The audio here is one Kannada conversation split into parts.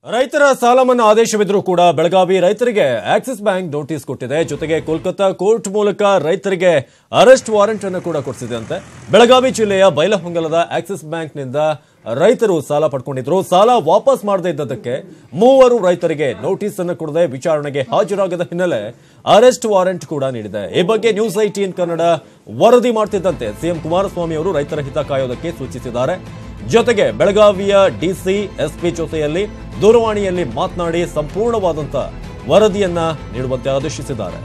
ರೈತರ ಸಾಲ ಮನ್ನಾ ಆದೇಶವಿದ್ರೂ ಕೂಡ ಬೆಳಗಾವಿ ರೈತರಿಗೆ ಆಕ್ಸಿಸ್ ಬ್ಯಾಂಕ್ ನೋಟಿಸ್ ಕೊಟ್ಟಿದೆ. ಜೊತೆಗೆ ಕೋಲ್ಕತ್ತಾ ಕೋರ್ಟ್ ಮೂಲಕ ರೈತರಿಗೆ ಅರೆಸ್ಟ್ ವಾರೆಂಟ್ ಅನ್ನು ಕೂಡ ಕೊಡಿಸಿದೆ. ಬೆಳಗಾವಿ ಜಿಲ್ಲೆಯ ಬೈಲಹೊಂಗಲದ ಆಕ್ಸಿಸ್ ಬ್ಯಾಂಕ್ನಿಂದ ರೈತರು ಸಾಲ ಪಡ್ಕೊಂಡಿದ್ರು. ಸಾಲ ವಾಪಸ್ ಮಾಡದೇ ಇದ್ದದಕ್ಕೆ ಮೂವರು ರೈತರಿಗೆ ನೋಟಿಸ್ ಅನ್ನು ಕೊಡದೆ ವಿಚಾರಣೆಗೆ ಹಾಜರಾಗದ ಹಿನ್ನೆಲೆ ಅರೆಸ್ಟ್ ವಾರೆಂಟ್ ಕೂಡ ನೀಡಿದೆ. ಈ ಬಗ್ಗೆ ನ್ಯೂಸ್ 18 ಕನ್ನಡ ವರದಿ ಮಾಡ್ತಿದ್ದಂತೆ ಸಿಎಂ ಕುಮಾರಸ್ವಾಮಿ ಅವರು ರೈತರ ಹಿತ ಕಾಯೋದಕ್ಕೆ ಸೂಚಿಸಿದ್ದಾರೆ. ಜೊತೆಗೆ ಬೆಳಗಾವಿಯ ಡಿಸಿ ಎಸ್ಪಿ ಜೊತೆಯಲ್ಲಿ ದೂರವಾಣಿಯಲ್ಲಿ ಮಾತನಾಡಿ ಸಂಪೂರ್ಣವಾದಂತ ವರದಿಯನ್ನ ನೀಡುವಂತೆ ಆದೇಶಿಸಿದ್ದಾರೆ.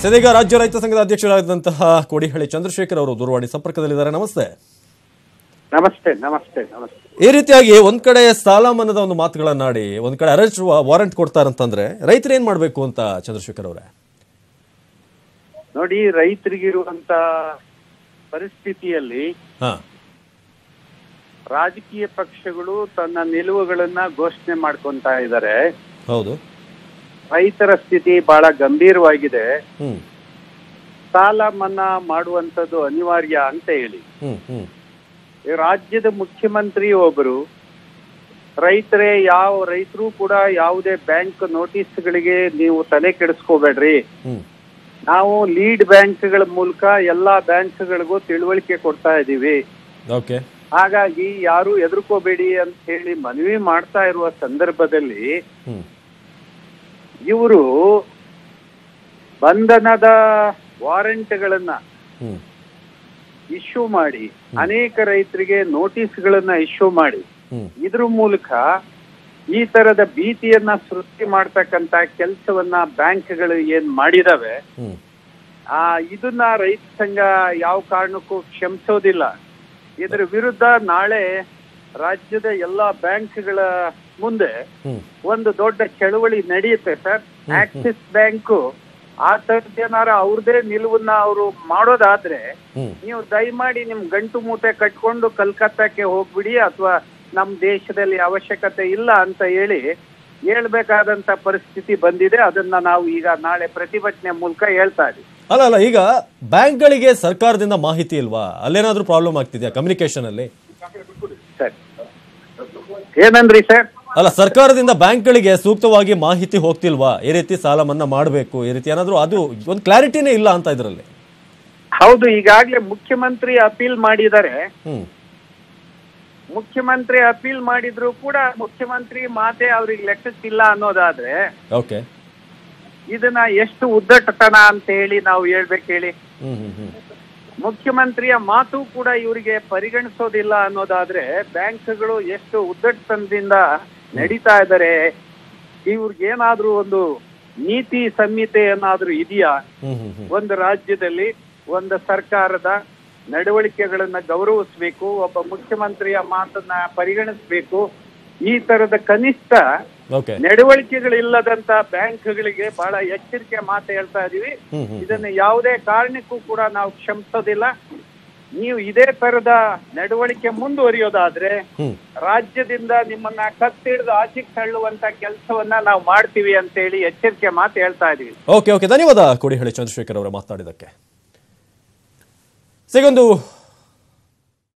ಸದ್ಯ ರಾಜ್ಯ ರೈತ ಸಂಘದ ಅಧ್ಯಕ್ಷರಾದಂತಹ ಕೋಡಿಹಳ್ಳಿ ಚಂದ್ರಶೇಖರ್ ಅವರು ದೂರವಾಣಿ ಸಂಪರ್ಕದಲ್ಲಿದ್ದಾರೆ. ನಮಸ್ತೆ. ನಮಸ್ತೆ ನಮಸ್ತೆ ನಮಸ್ತೆ. ಈ ರೀತಿಯಾಗಿ ಒಂದ್ ಕಡೆ ಸಾಲ ಮನ್ನದ ಒಂದು ಮಾತುಗಳನ್ನಾಡಿ ಒಂದ್ ಕಡೆ ಅರೆಸ್ಟ್ ವಾರೆಂಟ್ ಕೊಡ್ತಾರಂತಂದ್ರೆ ರೈತರು ಏನ್ ಮಾಡ್ಬೇಕು ಅಂತ ಚಂದ್ರಶೇಖರ್ ಅವರೇ? ನೋಡಿ, ರೈತರಿಗಿರುವಂತ ಪರಿಸ್ಥಿತಿಯಲ್ಲಿ ರಾಜಕೀಯ ಪಕ್ಷಗಳು ತನ್ನ ನಿಲುವುಗಳನ್ನ ಘೋಷಣೆ ಮಾಡ್ಕೊಂತ ಇದ್ದಾರೆ. ಹೌದು, ರೈತರ ಸ್ಥಿತಿ ಬಹಳ ಗಂಭೀರವಾಗಿದೆ. ಸಾಲ ಮನ್ನಾ ಮಾಡುವಂತದ್ದು ಅನಿವಾರ್ಯ ಅಂತ ಹೇಳಿ ರಾಜ್ಯದ ಮುಖ್ಯಮಂತ್ರಿ ಒಬ್ಬರು ರೈತರು ಕೂಡ ಯಾವುದೇ ಬ್ಯಾಂಕ್ ನೋಟಿಸ್ಗಳಿಗೆ ನೀವು ತಲೆ ಕೆಡಿಸ್ಕೋಬೇಡ್ರಿ, ನಾವು ಲೀಡ್ ಬ್ಯಾಂಕ್ಗಳ ಮೂಲಕ ಎಲ್ಲಾ ಬ್ಯಾಂಕ್ಗಳಿಗೂ ತಿಳುವಳಿಕೆ ಕೊಡ್ತಾ ಇದೀವಿ, ಹಾಗಾಗಿ ಯಾರು ಹೆದರ್ಕೋಬೇಡಿ ಅಂತ ಹೇಳಿ ಮನವಿ ಮಾಡ್ತಾ ಇರುವ ಸಂದರ್ಭದಲ್ಲಿ ಇವರು ಬಂಧನದ ವಾರೆಂಟ್ಗಳನ್ನ ಇಶ್ಯೂ ಮಾಡಿ ಅನೇಕ ರೈತರಿಗೆ ನೋಟಿಸ್ಗಳನ್ನ ಇಶ್ಯೂ ಮಾಡಿ ಇದ್ರ ಮೂಲಕ ಈ ತರದ ಭೀತಿಯನ್ನ ಸೃಷ್ಟಿ ಮಾಡ್ತಕ್ಕಂತ ಕೆಲಸವನ್ನ ಬ್ಯಾಂಕ್ಗಳು ಏನ್ ಮಾಡಿದಾವೆ, ಇದನ್ನ ರೈತ ಸಂಘ ಯಾವ ಕಾರಣಕ್ಕೂ ಕ್ಷಮಿಸೋದಿಲ್ಲ. ಇದರ ವಿರುದ್ಧ ನಾಳೆ ರಾಜ್ಯದ ಎಲ್ಲಾ ಬ್ಯಾಂಕ್ಗಳ ಮುಂದೆ ಒಂದು ದೊಡ್ಡ ಚಳವಳಿ ನಡೆಯುತ್ತೆ ಸರ್. ಆಕ್ಸಿಸ್ ಬ್ಯಾಂಕ್ ಆ ತರದೇನಾರ ಅವ್ರದೇ ನಿಲುವನ್ನ ಅವರು ಮಾಡೋದಾದ್ರೆ ನೀವು ದಯಮಾಡಿ ನಿಮ್ ಗಂಟು ಮೂಟೆ ಕಟ್ಕೊಂಡು ಕಲ್ಕತ್ತಾಕ್ಕೆ ಹೋಗ್ಬಿಡಿ, ಅಥವಾ ನಮ್ ದೇಶದಲ್ಲಿ ಅವಶ್ಯಕತೆ ಇಲ್ಲ ಅಂತ ಹೇಳ್ಬೇಕಾದಂತ ಪರಿಸ್ಥಿತಿ ಬಂದಿದೆ. ಅದನ್ನ ನಾವು ಈಗ ನಾಳೆ ಪ್ರತಿಭಟನೆ ಮೂಲಕ ಹೇಳ್ತಾ ಇದೀವಿ. ಅಲ್ಲ, ಈಗ ಬ್ಯಾಂಕ್ಗಳಿಗೆ ಸರ್ಕಾರದಿಂದ ಮಾಹಿತಿ ಇಲ್ವಾ? ಅಲ್ಲೇನಾದ್ರೂ ಪ್ರಾಬ್ಲಮ್ ಆಗ್ತಿದ್ಯಾ ಕಮ್ಯುನಿಕೇಶನ್ ಅಲ್ಲಿ? ಸರ್ ಏನಂದ್ರಿ ಸರ್? ಅಲ್ಲ, ಸರ್ಕಾರದಿಂದ ಬ್ಯಾಂಕ್ಗಳಿಗೆ ಸೂಕ್ತವಾಗಿ ಮಾಹಿತಿ ಹೋಗ್ತಿಲ್ವಾ? ಈ ರೀತಿ ಸಾಲ ಮನ್ನಾ ಮಾಡಬೇಕು, ಈ ರೀತಿ ಏನಾದ್ರು ಅದು ಒಂದು ಕ್ಲಾರಿಟಿನೇ ಇಲ್ಲ ಅಂತ ಇದ್ರಲ್ಲಿ. ಹೌದು, ಈಗಾಗ್ಲೇ ಮುಖ್ಯಮಂತ್ರಿ ಅಪೀಲ್ ಮಾಡಿದ್ದಾರೆ. ಮುಖ್ಯಮಂತ್ರಿ ಅಪೀಲ್ ಮಾಡಿದ್ರು ಕೂಡ ಮುಖ್ಯಮಂತ್ರಿ ಮಾತೆ ಅವ್ರಿಗೆ ಲೆಕ್ಕಕ್ಕಿಲ್ಲ ಅನ್ನೋದಾದ್ರೆ ಇದನ್ನ ಎಷ್ಟು ಉದ್ದಟತನ ಅಂತ ಹೇಳಿ ನಾವು ಹೇಳ್ಬೇಕು ಹೇಳಿ. ಮುಖ್ಯಮಂತ್ರಿಯ ಮಾತು ಕೂಡ ಇವರಿಗೆ ಪರಿಗಣಿಸೋದಿಲ್ಲ ಅನ್ನೋದಾದ್ರೆ ಬ್ಯಾಂಕ್ಗಳು ಎಷ್ಟು ಉದ್ದಟತನದಿಂದ ನಡೀತಾ ಇದ್ದಾರೆ. ಇವ್ರಿಗೇನಾದ್ರೂ ಒಂದು ನೀತಿ ಸಂಹಿತೆ ಏನಾದ್ರೂ ಇದೆಯಾ? ಒಂದು ರಾಜ್ಯದಲ್ಲಿ ಒಂದು ಸರ್ಕಾರದ ನಡವಳಿಕೆಗಳನ್ನ ಗೌರವಿಸಬೇಕು, ಒಬ್ಬ ಮುಖ್ಯಮಂತ್ರಿಯ ಮಾತನ್ನ ಪರಿಗಣಿಸಬೇಕು. ಈ ತರದ ಕನಿಷ್ಠ ನಡವಳಿಕೆಗಳಿಲ್ಲದಂತ ಬ್ಯಾಂಕ್ಗಳಿಗೆ ಬಹಳ ಎಚ್ಚರಿಕೆ ಮಾತು ಹೇಳ್ತಾ ಇದೀವಿ. ಇದನ್ನ ಯಾವುದೇ ಕಾರಣಕ್ಕೂ ಕೂಡ ನಾವು ಕ್ಷಮಿಸೋದಿಲ್ಲ. ನೀವು ಇದೇ ತರದ ನಡವಳಿಕೆ ಮುಂದುವರಿಯೋದಾದ್ರೆ ರಾಜ್ಯದಿಂದ ನಿಮ್ಮನ್ನ ಕತ್ತಿಡಿದು ಆಚೆಗೆ ತಳ್ಳುವಂತ ಕೆಲಸವನ್ನ ನಾವು ಮಾಡ್ತೀವಿ ಅಂತ ಹೇಳಿ ಎಚ್ಚರಿಕೆ ಮಾತು ಹೇಳ್ತಾ ಇದೀವಿ. ಓಕೆ, ಧನ್ಯವಾದ ಕೋಡಿಹಳ್ಳಿ ಚಂದ್ರಶೇಖರ್ ಅವರ ಮಾತನಾಡಿದಕ್ಕೆ. ಸಿಗೊಂದು